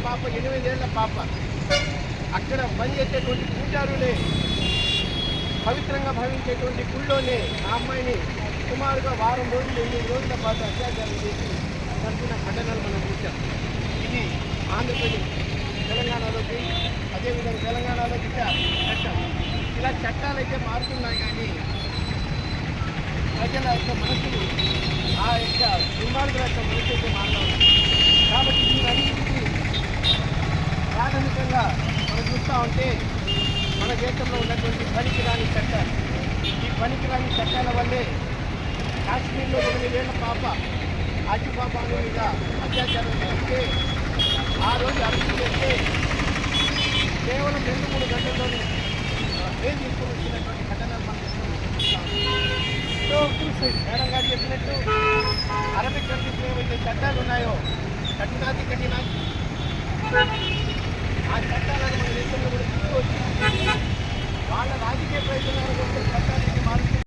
పాప 8 ఏళ్ల పాప అక్కడ పనిచేసేటువంటి పూజారులే పవిత్రంగా భావించేటువంటి గుళ్ళోనే ఆ అమ్మాయిని సుమారుగా వారం రోజులు 8 రోజుల పాటు అత్యాచారం చేసి చంపిన ఘటనలు మనం చూసాం. ఇది ఆంధ్రప్రదేశ్ తెలంగాణలోకి అదేవిధంగా తెలంగాణలో చట్టం ఇలా చట్టాలైతే మారుతున్నాయి కానీ ప్రజల యొక్క మనసులు ఆ యొక్క దుర్మార్గుల యొక్క మనసు అయితే మారలేదు. కాబట్టి దీనన్నింటికీ ప్రాథమికంగా మనం చూస్తూ ఉంటే మన దేశంలో ఉన్నటువంటి పనికిరాని చట్టాలు, ఈ పనికిరాని చట్టాల వల్లే కాశ్మీర్లో 8 ఏళ్ల పాప ఆసిఫా బాను మీద అత్యాచారం జరిగితే ఆ రోజు అరెస్ట్ చేస్తే కేవలం 2-3 గంటల్లోనే ఏం తీసుకుని వచ్చినటువంటి ఘటనలు మనం చూస్తాం. మేడం గారు చెప్పినట్టు అరబిక్ కంట్రీస్లో ఏవైతే చట్టాలు ఉన్నాయో కఠినాతి ఆ చట్టాలను మన దేశంలో కూడా తీసుకొచ్చి వాళ్ళ రాజకీయ ప్రయోజనాల కోసం చట్టాలు